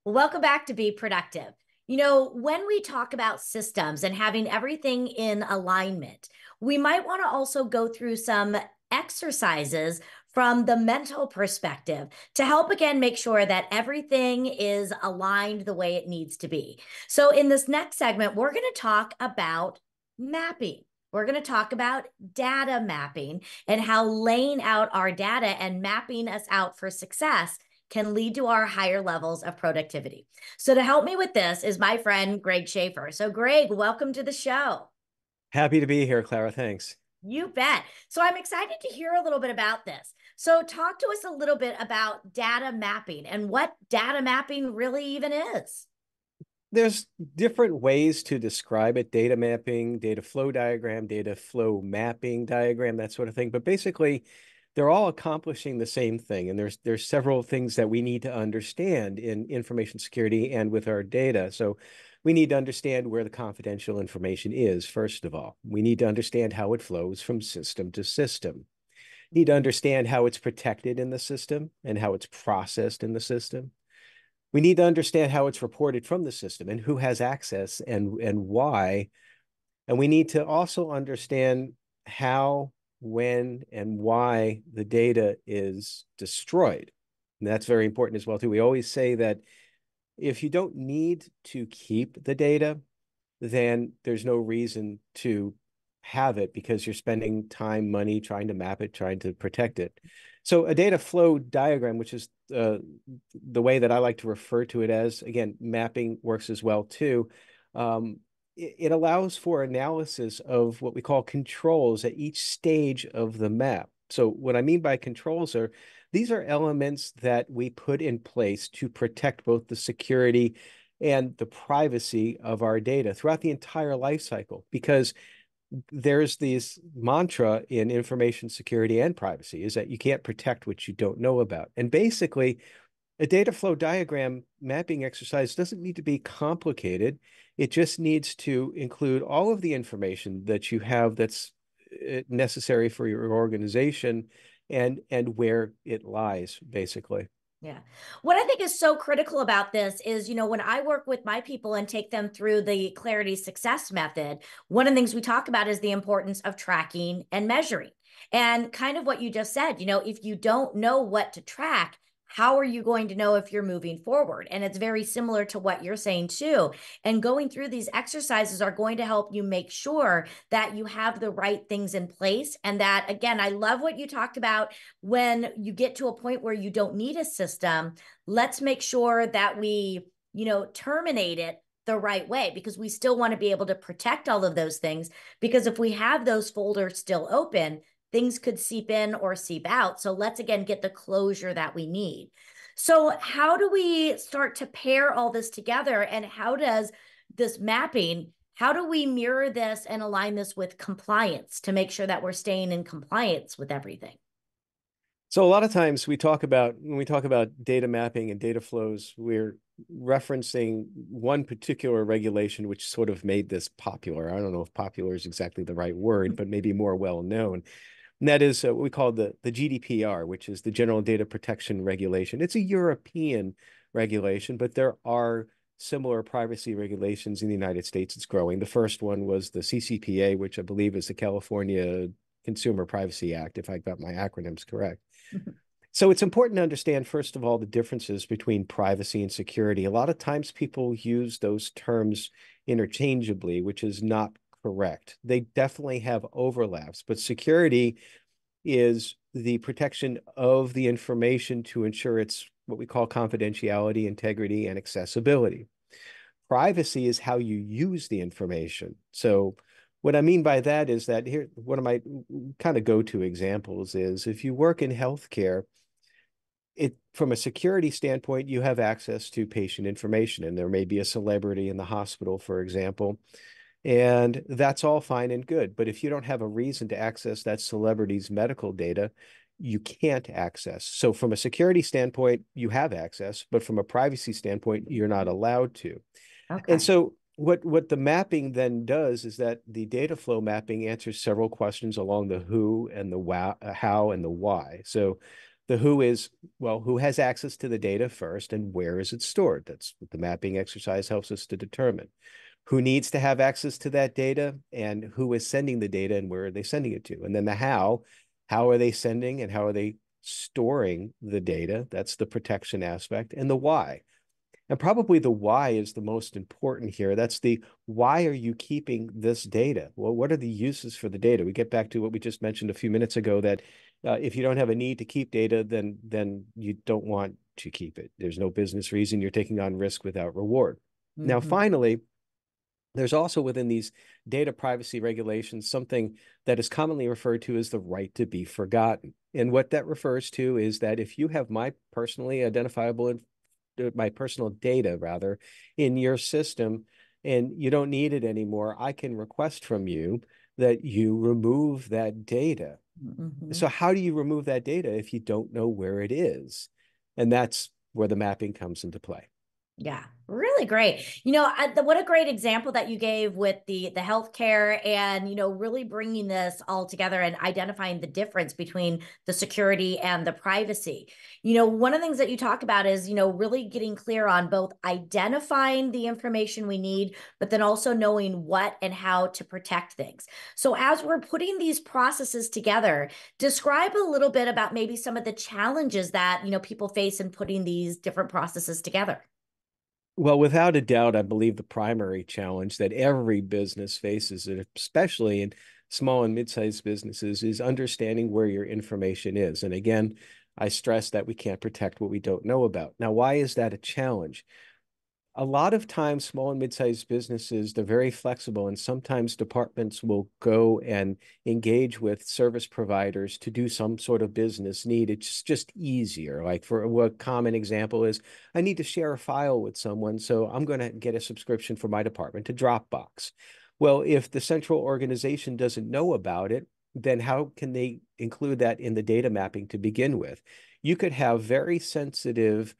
Welcome back to Be Productive. You know, when we talk about systems and having everything in alignment, we might want to also go through some exercises from the mental perspective to help again make sure that everything is aligned the way it needs to be. So, in this next segment, we're going to talk about mapping. We're going to talk about data mapping and how laying out our data and mapping us out for success can lead to our higher levels of productivity. So to help me with this is my friend, Greg Schaefer. So Greg, welcome to the show. Happy to be here, Clara. Thanks. You bet. So I'm excited to hear a little bit about this. So talk to us a little bit about data mapping and what data mapping really even is. There's different ways to describe it: data mapping, data flow diagram, data flow mapping diagram, that sort of thing. But basically, they're all accomplishing the same thing. And there's several things that we need to understand in information security and with our data. So we need to understand where the confidential information is, first of all. We need to understand how it flows from system to system. Need to understand how it's protected in the system and how it's processed in the system. We need to understand how it's reported from the system and who has access and why. And we need to also understand how, when, and why the data is destroyed. And that's very important as well, too. We always say that if you don't need to keep the data, then there's no reason to have it because you're spending time, money trying to map it, trying to protect it. So a data flow diagram, which is the way that I like to refer to it as, again, mapping works as well too. It allows for analysis of what we call controls at each stage of the map. So what I mean by controls are these are elements that we put in place to protect both the security and the privacy of our data throughout the entire life cycle, because there's this mantra in information security and privacy is that you can't protect what you don't know about. And basically, a data flow diagram mapping exercise doesn't need to be complicated. It just needs to include all of the information that you have that's necessary for your organization and where it lies, basically. Yeah. What I think is so critical about this is, you know, when I work with my people and take them through the Clarity Success Method, one of the things we talk about is the importance of tracking and measuring. And kind of what you just said, you know, if you don't know what to track, how are you going to know if you're moving forward? And it's very similar to what you're saying too. And going through these exercises are going to help you make sure that you have the right things in place. And that, again, I love what you talked about when you get to a point where you don't need a system. Let's make sure that we, you know, terminate it the right way, because we still want to be able to protect all of those things. Because if we have those folders still open, things could seep in or seep out. So let's again get the closure that we need. So how do we start to pair all this together? And how does this mapping, how do we mirror this and align this with compliance to make sure that we're staying in compliance with everything? So a lot of times when we talk about data mapping and data flows, we're referencing one particular regulation which sort of made this popular. I don't know if popular is exactly the right word, but maybe more well known. And that is what we call the GDPR, which is the General Data Protection Regulation. It's a European regulation, but there are similar privacy regulations in the United States. It's growing. The first one was the CCPA, which I believe is the California Consumer Privacy Act, if I got my acronyms correct. So it's important to understand, first of all, the differences between privacy and security. A lot of times people use those terms interchangeably, which is not correct. They definitely have overlaps, but security is the protection of the information to ensure its what we call confidentiality, integrity, and accessibility. Privacy is how you use the information. So what I mean by that is that here, one of my kind of go-to examples is if you work in healthcare, it from a security standpoint, you have access to patient information, and there may be a celebrity in the hospital, for example, and that's all fine and good. But if you don't have a reason to access that celebrity's medical data, you can't access. So from a security standpoint, you have access, but from a privacy standpoint, you're not allowed to. And Okay. so what the mapping then does is that the data flow mapping answers several questions along the who and the how and the why. So The who is, well, who has access to the data first and where is it stored? That's what the mapping exercise helps us to determine. Who needs to have access to that data and who is sending the data and where are they sending it to? And then the how are they sending and how are they storing the data? That's the protection aspect. And the why. And probably the why is the most important here. That's the why are you keeping this data? Well, what are the uses for the data? We get back to what we just mentioned a few minutes ago that if you don't have a need to keep data, then you don't want to keep it. There's no business reason. You're taking on risk without reward. Now, Mm-hmm. finally, there's also within these data privacy regulations something that is commonly referred to as the right to be forgotten. And what that refers to is that if you have my personally identifiable my personal data rather in your system and you don't need it anymore, I can request from you that you remove that data. Mm-hmm. So how do you remove that data if you don't know where it is? And that's where the mapping comes into play. Yeah, really great. What a great example that you gave with the healthcare and really bringing this all together and identifying the difference between the security and the privacy. One of the things that you talk about is really getting clear on both identifying the information we need, but then also knowing what and how to protect things. So as we're putting these processes together, describe a little bit about maybe some of the challenges that people face in putting these different processes together. Well, without a doubt, I believe the primary challenge that every business faces, especially in small and mid-sized businesses, is understanding where your information is. And again, I stress that we can't protect what we don't know about. Now, why is that a challenge? A lot of times small and mid-sized businesses, they're very flexible, and sometimes departments will go and engage with service providers to do some sort of business need. It's just easier. Like for what common example is, I need to share a file with someone, so I'm going to get a subscription for my department to Dropbox. Well, if the central organization doesn't know about it, then how can they include that in the data mapping to begin with? You could have very sensitive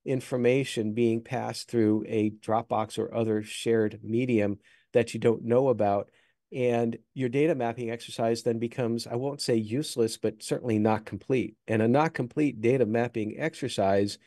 information being passed through a Dropbox or other shared medium that you don't know about. And your data mapping exercise then becomes, I won't say useless, but certainly not complete. And a not complete data mapping exercise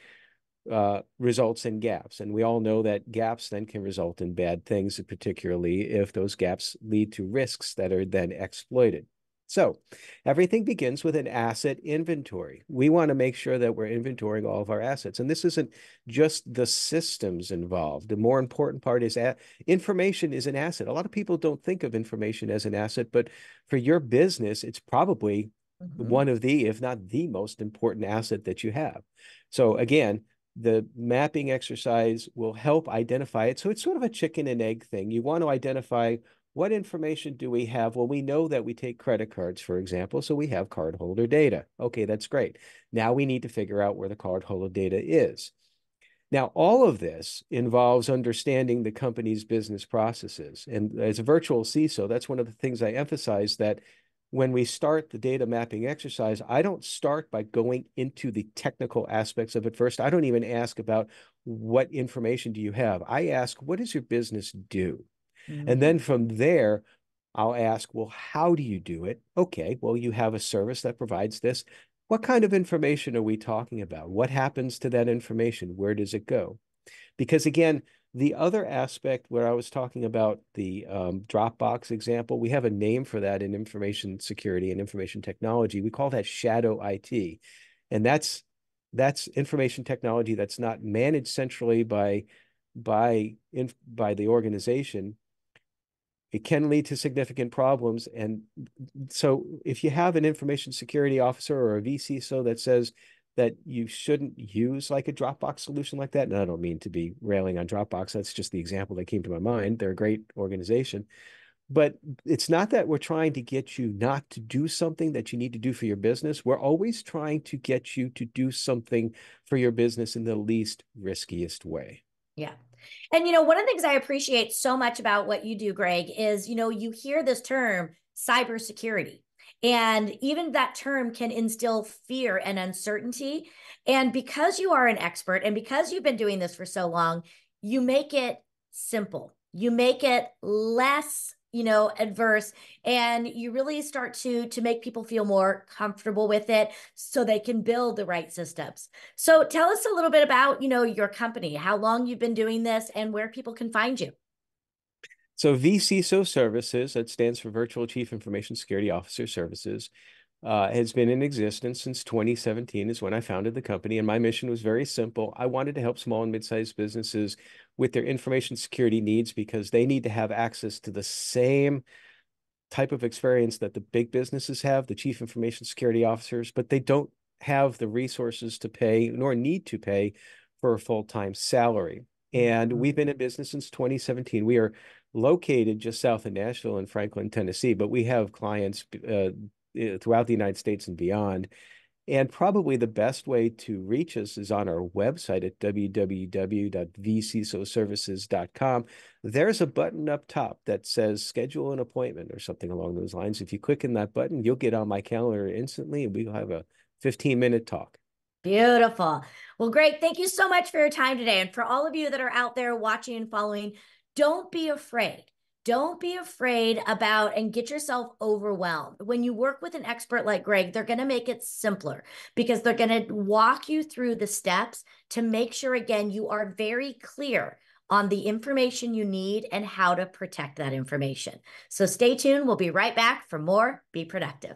results in gaps. And we all know that gaps then can result in bad things, particularly if those gaps lead to risks that are then exploited. So everything begins with an asset inventory. We want to make sure that we're inventorying all of our assets. And this isn't just the systems involved. The more important part is information is an asset. A lot of people don't think of information as an asset, but for your business, it's probably Mm-hmm. one of the, if not the most important asset that you have. So again, the mapping exercise will help identify it. So it's sort of a chicken and egg thing. You want to identify what information do we have? Well, we know that we take credit cards, for example, so we have cardholder data. Okay, that's great. Now we need to figure out where the cardholder data is. Now, all of this involves understanding the company's business processes. And as a virtual CISO, that's one of the things I emphasize that when we start the data mapping exercise, I don't start by going into the technical aspects of it first. I don't even ask about what information do you have. I ask, what does your business do? And Mm-hmm. then from there, I'll ask, well, how do you do it? Okay, well, you have a service that provides this. What kind of information are we talking about? What happens to that information? Where does it go? Because again, the other aspect where I was talking about the Dropbox example, we have a name for that in information security and information technology. We call that shadow IT. And that's information technology that's not managed centrally by the organization. It can lead to significant problems. And so if you have an information security officer or a vCISO that says that you shouldn't use like a Dropbox solution like that, and I don't mean to be railing on Dropbox, that's just the example that came to my mind. They're a great organization. But it's not that we're trying to get you not to do something that you need to do for your business. We're always trying to get you to do something for your business in the least riskiest way. Yeah. And one of the things I appreciate so much about what you do, Greg, is you hear this term cybersecurity. And even that term can instill fear and uncertainty. And because you are an expert and because you've been doing this for so long, you make it simple. You make it less, adverse, and you really start to make people feel more comfortable with it so they can build the right systems. So tell us a little bit about, your company, how long you've been doing this, and where people can find you. So VCISO Services, that stands for Virtual Chief Information Security Officer Services, has been in existence since 2017 is when I founded the company. And my mission was very simple. I wanted to help small and mid-sized businesses with their information security needs because they need to have access to the same type of experience that the big businesses have, the chief information security officers, but they don't have the resources to pay nor need to pay for a full-time salary. And we've been in business since 2017. We are located just south of Nashville in Franklin, Tennessee, but we have clients throughout the United States and beyond. And probably the best way to reach us is on our website at www.vcisoservices.com. There's a button up top that says schedule an appointment or something along those lines. If you click in that button, you'll get on my calendar instantly and we'll have a 15-minute talk. Beautiful. Well, great. Thank you so much for your time today. And for all of you that are out there watching and following, don't be afraid. Don't be afraid about and get yourself overwhelmed. When you work with an expert like Greg, they're going to make it simpler because they're going to walk you through the steps to make sure, again, you are very clear on the information you need and how to protect that information. So stay tuned. We'll be right back for more Be Productive.